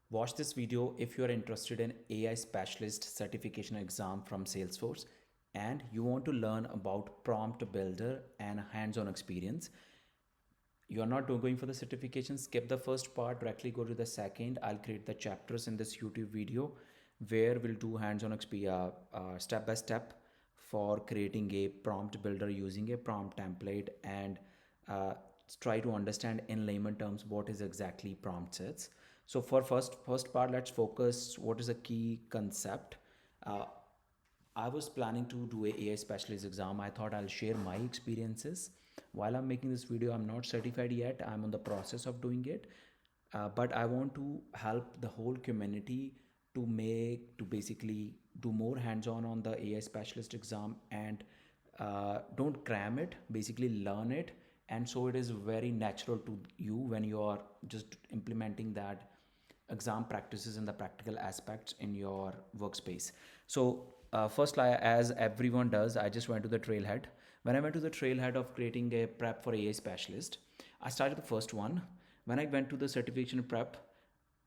Watch this video if you are interested in AI specialist certification exam from Salesforce and you want to learn about prompt builder and hands-on experience. You are not going for the certification, skip the first part, directly go to the second. I'll create the chapters in this YouTube video where we'll do hands-on step by step for creating a prompt builder using a prompt template and uh, try to understand in layman terms what is exactly prompt sets. So for first part, let's focus what is a key concept. uh, I was planning to do a AI specialist exam. I thought I'll share my experiences. While I'm making this video, I'm not certified yet. I'm on the process of doing it. But I want to help the whole community to basically do more hands-on on the AI specialist exam and don't cram it, basically learn it. And so it is very natural to you when you are just implementing that exam practices and the practical aspects in your workspace. So, as everyone does, I just went to the Trailhead. When I went to the Trailhead of creating a prep for AI specialist, I started the first one. When I went to the certification prep,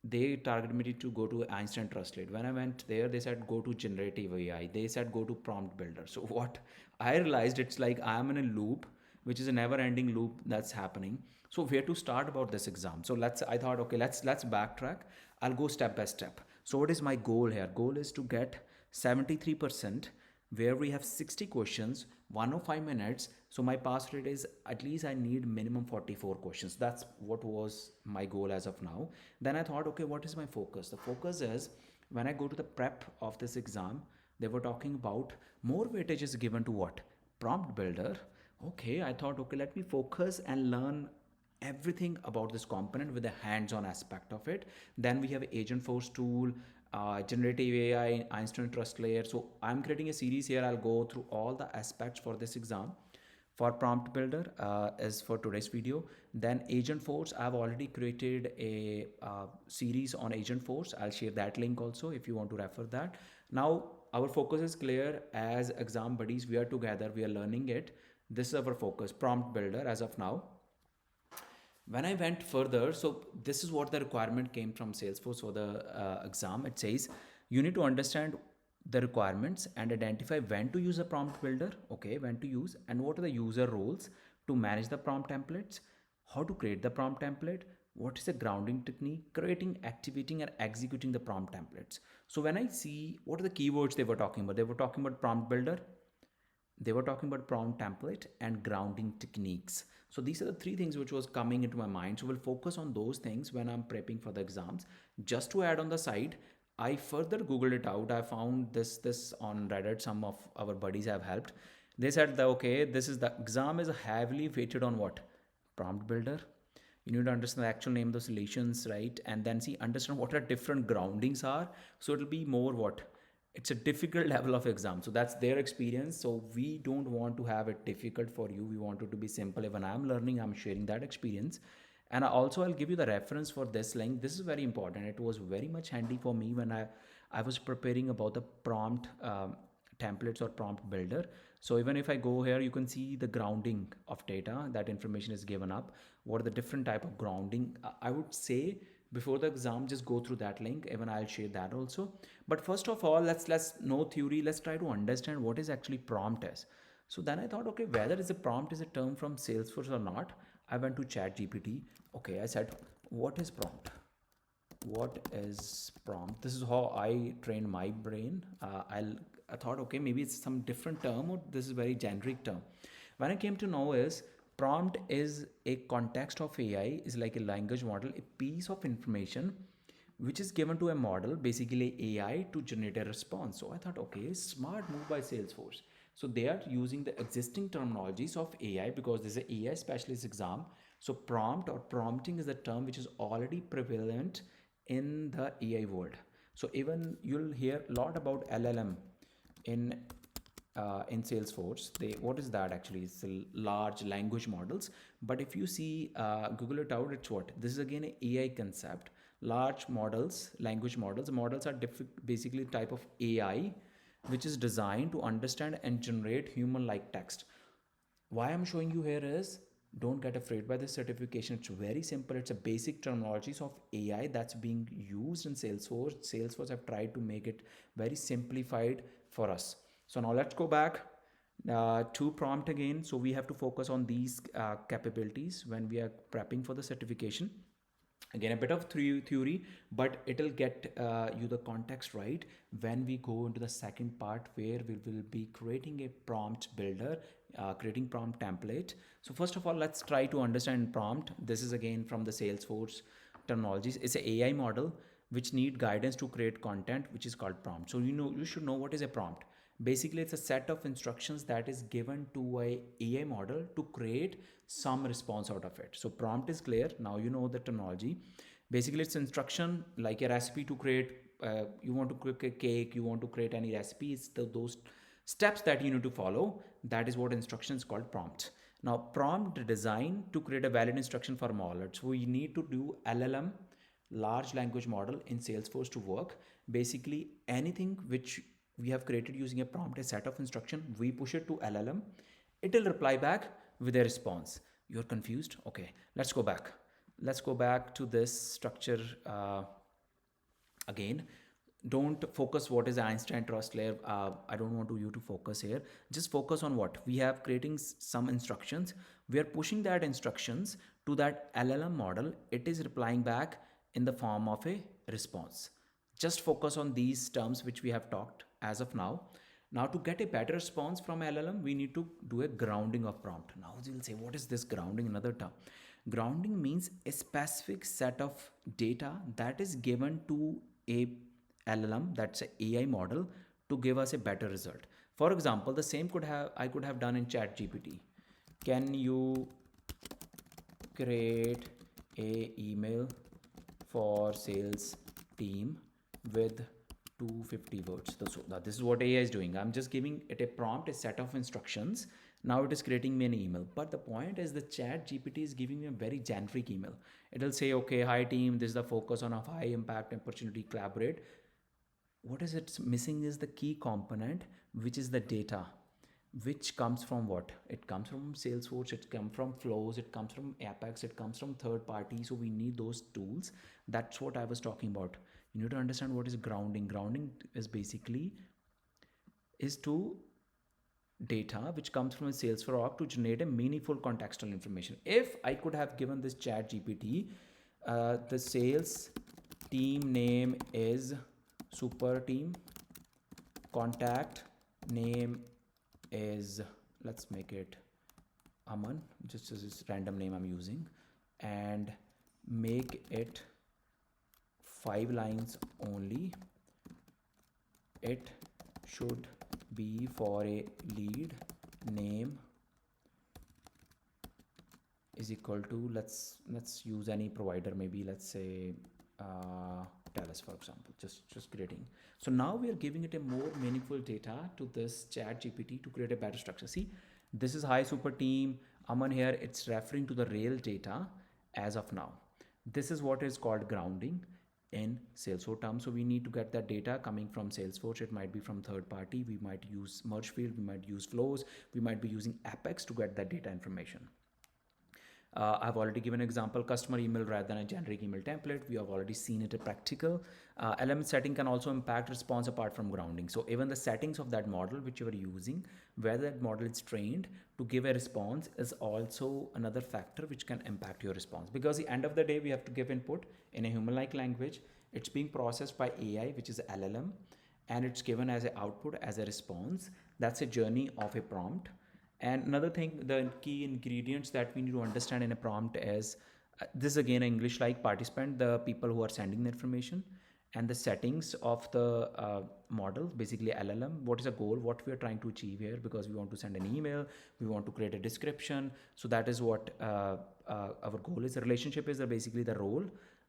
they targeted me to go to Einstein Trusted. When I went there, they said go to Generative AI. They said go to Prompt Builder. So what I realized, it's like I'm in a loop, which is a never-ending loop that's happening. So where to start about this exam? So I thought, okay, let's backtrack. I'll go step by step. So what is my goal here? Goal is to get 73%, where we have 60 questions, 105 minutes. So my pass rate is at least I need minimum 44 questions. That's what was my goal as of now. Then I thought, okay, what is my focus? The focus is when I go to the prep of this exam, they were talking about more weightage is given to what? Prompt builder. Okay, I thought, okay, let me focus and learn everything about this component with the hands-on aspect of it. Then we have agent force tool, generative AI, Einstein trust layer. So I'm creating a series here. I'll go through all the aspects for this exam. For prompt builder is for today's video. Then agent force, I've already created a series on agent force. I'll share that link also if you want to refer that. Now our focus is clear. As exam buddies, we are together, we are learning it. This is our focus, prompt builder as of now. When I went further, so this is what the requirement came from Salesforce for the exam. It says you need to understand the requirements and identify when to use a prompt builder, okay, when to use, and what are the user roles to manage the prompt templates, how to create the prompt template, what is the grounding technique, creating, activating, and executing the prompt templates. So when I see what are the keywords they were talking about prompt builder, they were talking about prompt template and grounding techniques. So these are the three things which was coming into my mind. So we'll focus on those things when I'm prepping for the exams. Just to add on the side, I further googled it out. I found this on Reddit. Some of our buddies have helped. They said that okay, this is the exam is heavily weighted on what? Prompt builder. You need to understand the actual name of the solutions, right? And then see, understand what are different groundings are. So it'll be more what? It's a difficult level of exam. So that's their experience. So we don't want to have it difficult for you. We want it to be simple. When I'm learning, I'm sharing that experience. And also I'll give you the reference for this link. This is very important. It was very much handy for me when I was preparing about the prompt templates or prompt builder. So even if I go here, you can see the grounding of data. That information is given up. What are the different type of grounding? I would say before the exam, just go through that link. Even I'll share that also. But first of all, let's know theory. Let's try to understand what is actually prompt is. So then I thought, okay, whether is a prompt is a term from Salesforce or not, I went to Chat GPT. Okay, I said, what is prompt? What is prompt? This is how I trained my brain. I thought, okay, maybe it's some different term or this is very generic term. When I came to know is prompt is a context of AI, is like a language model, a piece of information which is given to a model, basically AI, to generate a response. So I thought, okay, smart move by Salesforce. So they are using the existing terminologies of AI because there's an AI specialist exam. So prompt or prompting is a term which is already prevalent in the AI world. So even you'll hear a lot about LLM in in Salesforce. They what is that actually? It's a large language models. But if you see Google it out, it's what this is again an AI concept. Large models, language models. Models are basically type of AI which is designed to understand and generate human-like text. Why I'm showing you here is Don't get afraid by this certification. It's very simple. It's a basic terminologies of AI that's being used in Salesforce. Salesforce have tried to make it very simplified for us. So now let's go back to prompt again. So we have to focus on these capabilities when we are prepping for the certification. Again, a bit of theory, but it'll get you the context right when we go into the second part, where we will be creating a prompt builder, creating prompt template. So first of all, let's try to understand prompt. This is again from the Salesforce terminologies. It's an AI model which need guidance to create content, which is called prompt. So you should know what is a prompt. Basically, it's a set of instructions that is given to a AI model to create some response out of it. So prompt is clear. Now you know the terminology. Basically, it's instruction like a recipe to create. You want to cook a cake, you want to create any recipe. It's those steps that you need to follow. That is what instruction is called prompt. Now, prompt design to create a valid instruction for a model. So we need to do LLM, large language model, in Salesforce to work. Basically, anything which we have created using a prompt, a set of instruction, we push it to LLM, it will reply back with a response. You're confused? Okay, let's go back. Let's go back to this structure again. Don't focus what is Einstein trust layer. I don't want you to focus here. Just focus on what we have, creating some instructions. We are pushing that instructions to that LLM model. It is replying back in the form of a response. Just focus on these terms which we have talked as of now. Now, to get a better response from LLM, we need to do a grounding of prompt. Now you'll say, what is this grounding? Another term. Grounding means a specific set of data that is given to a LLM, that's a AI model, to give us a better result. For example, the same I could have done in Chat GPT. Can you create a email for sales team with 250 words? So this is what AI is doing. I'm just giving it a prompt, a set of instructions. Now it is creating me an email. But the point is, the Chat GPT is giving me a very generic email. It'll say, okay, hi team, this is the focus on a high impact opportunity, collaborate. What is it missing is the key component, which is the data, which comes from what? It comes from Salesforce, it comes from flows, it comes from Apex, it comes from third party. So we need those tools. That's what I was talking about. You need to understand what is grounding. Grounding is basically is to data which comes from a Salesforce org to generate a meaningful contextual information. If I could have given this Chat GPT, the sales team name is super team, contact name is, let's make it Aman, just as this random name I'm using, and make it 5 lines only. It should be for a lead name is equal to, let's use any provider, maybe let's say Telus, for example, just creating. So now we are giving it a more meaningful data to this Chat GPT to create a better structure. See, this is hi super team Aman here. It's referring to the real data as of now. This is what is called grounding in Salesforce terms. So we need to get that data coming from Salesforce. It might be from third party. We might use merge field. We might use flows. We might be using Apex to get that data information. I've already given an example, customer email rather than a generic email template. We have already seen it a practical. Element setting can also impact response apart from grounding. So even the settings of that model which you are using, whether that model is trained to give a response, is also another factor which can impact your response. Because at the end of the day, we have to give input in a human-like language. It's being processed by AI, which is LLM, and it's given as an output, as a response. That's a journey of a prompt. And another thing, the key ingredients that we need to understand in a prompt is this again, English like participant, the people who are sending the information, and the settings of the model, basically LLM. What is a goal? What we are trying to achieve here? Because we want to send an email, we want to create a description. So that is what our goal is. The relationship is basically the role.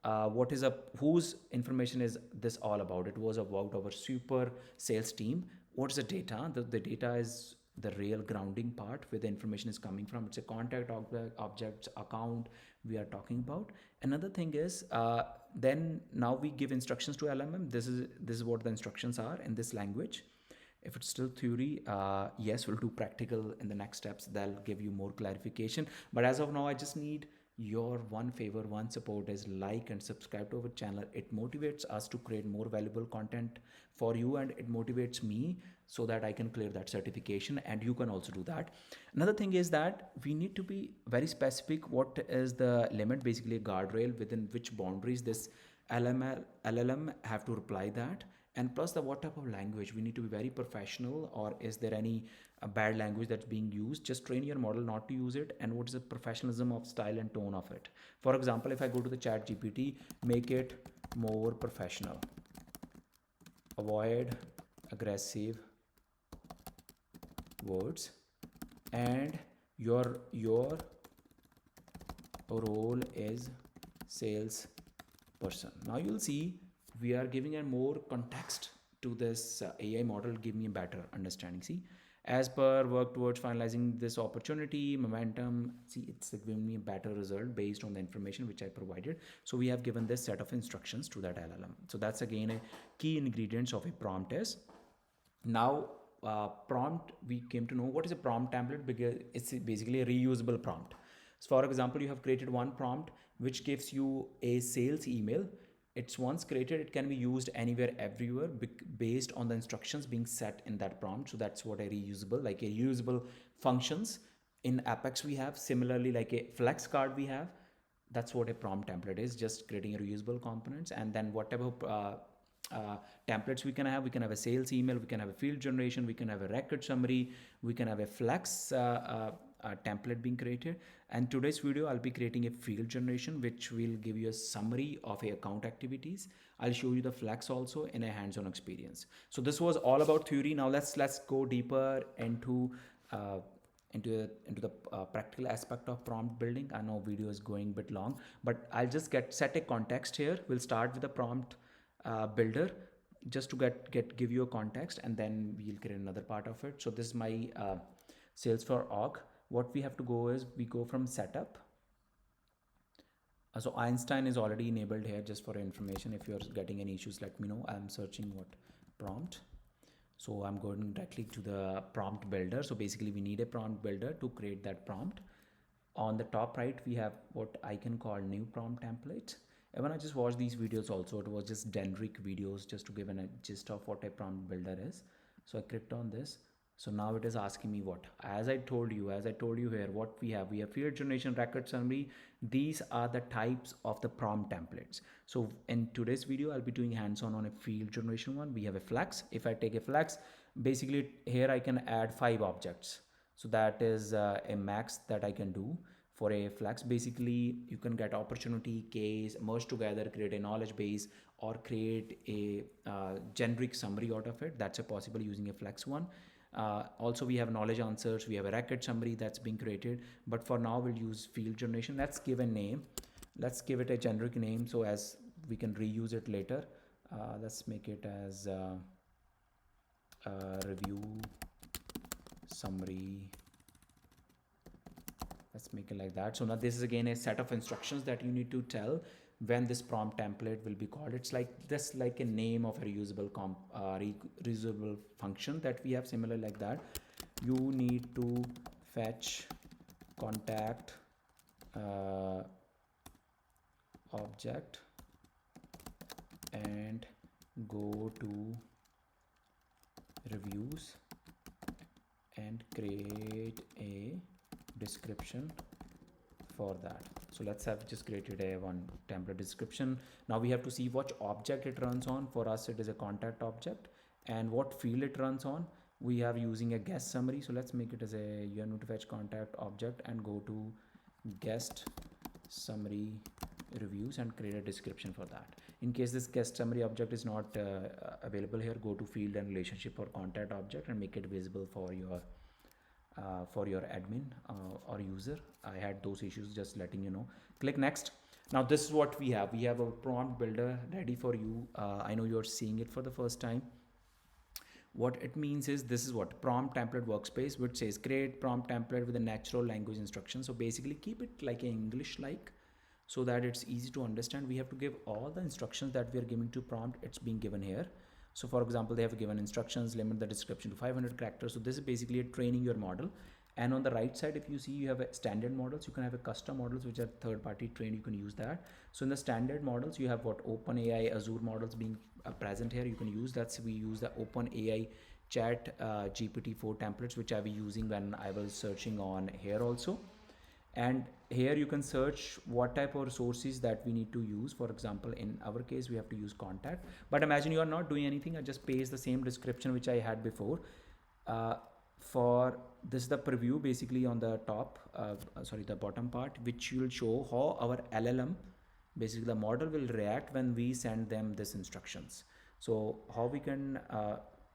What is whose information is this all about? It was about our super sales team. What's the data? The data is the real grounding part where the information is coming from. It's a contact objects account we are talking about. Another thing is then now we give instructions to LLM. This is what the instructions are in this language. If it's still theory, yes, we'll do practical in the next steps. That'll give you more clarification. But as of now, I just need your one favor, one support is like and subscribe to our channel. It motivates us to create more valuable content for you, and it motivates me so that I can clear that certification, and you can also do that. Another thing is that we need to be very specific. What is the limit, basically a guardrail within which boundaries this LLM have to reply that, and plus the what type of language we need to be very professional, or is there any bad language that's being used. Just train your model not to use it, and what is the professionalism of style and tone of it. For example, if I go to the chat GPT, make it more professional, avoid aggressive words, and your role is sales person. Now you'll see we are giving a more context to this AI model, give me a better understanding. See, as per work towards finalizing this opportunity, momentum, see, it's giving me a better result based on the information which I provided. So we have given this set of instructions to that LLM. So that's again a key ingredients of a prompt is. Now prompt, we came to know what is a prompt template, because it's basically a reusable prompt. So for example, you have created one prompt which gives you a sales email. It's once created, it can be used anywhere, everywhere, based on the instructions being set in that prompt. So that's what a reusable, like a reusable functions in Apex we have. Similarly, like a flex card we have. That's what a prompt template is, just creating a reusable components. And then whatever templates we can have a sales email, we can have a field generation, we can have a record summary, we can have a flex template being created. And today's video I'll be creating a field generation which will give you a summary of a account activities. I'll show you the flex also in a hands-on experience. So this was all about theory. Now let's go deeper into the practical aspect of prompt building. I know video is going a bit long, but I'll just set a context here. We'll start with the prompt builder, just to give you a context, and then we'll create another part of it. So this is my Salesforce org. What we have to go is we go from setup. So Einstein is already enabled here, just for information. If you're getting any issues, let me know. I'm searching what prompt. So I'm going directly to the prompt builder. So basically we need a prompt builder to create that prompt. On the top right, we have what I can call new prompt template. And when I just watched these videos also, it was just generic videos just to give a gist of what a prompt builder is. So I clicked on this. So now it is asking me what, as I told you here, what we have field generation, record summary. These are the types of the prompt templates. So in today's video, I'll be doing hands-on on a field generation one. We have a flex. If I take a flex, basically here I can add 5 objects. So that is a max that I can do for a flex. Basically you can get opportunity, case, merge together, create a knowledge base, or create a generic summary out of it. That's a possible using a flex one. Also we have knowledge answers, we have a record summary that's being created, but for now we'll use field generation. Let's give a name, let's give it a generic name so as we can reuse it later. Let's make it as review summary. Let's make it like that. So now this is again a set of instructions that you need to tell when this prompt template will be called. It's like this, like a name of a reusable reusable function that we have. Similar like that, you need to fetch contact object and go to reviews and create a description for that. So let's have just created a one template description. Now we have to see what object it runs on. For us it is a contact object, and what field it runs on. We are using a guest summary. So let's make it as a you need to fetch contact object and go to guest summary reviews and create a description for that. In case this guest summary object is not available here, go to field and relationship or contact object and make it visible for your admin or user. I had those issues, just letting you know. Click next. Now this is what we have. We have a prompt builder ready for you. I know you're seeing it for the first time. What it means is this is what prompt template workspace, which says create prompt template with a natural language instruction. So basically keep it like an English like, so that it's easy to understand. We have to give all the instructions that we are giving to prompt. It's being given here. So for example, they have given instructions, limit the description to 500 characters. So this is basically a training your model. And on the right side, if you see, you have a standard models, you can have a custom models, which are third party trained, you can use that. So in the standard models, you have what OpenAI, Azure models being present here, you can use that. So we use the OpenAI chat GPT-4 templates, which I was using when I was searching on here also. And here you can search what type of resources that we need to use. For example, in our case, we have to use contact, but imagine you are not doing anything. I just paste the same description which I had before. For this is the preview basically on the top, sorry, the bottom part, which will show how our LLM, basically the model, will react when we send them this instructions. So how we can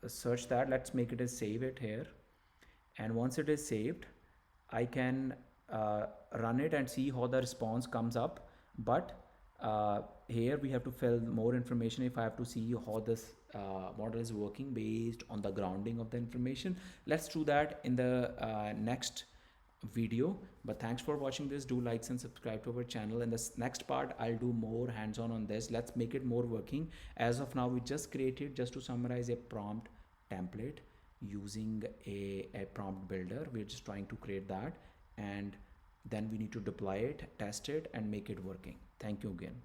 search that, let's make it a save it here. And once it is saved, I can run it and see how the response comes up. But here we have to fill more information if I have to see how this model is working based on the grounding of the information. Let's do that in the next video. But thanks for watching this. Do like and subscribe to our channel. In this next part, I'll do more hands-on on this. Let's make it more working. As of now, we just created, just to summarize, a prompt template using a prompt builder. We're just trying to create that, and then we need to deploy it, test it, and make it working. Thank you again.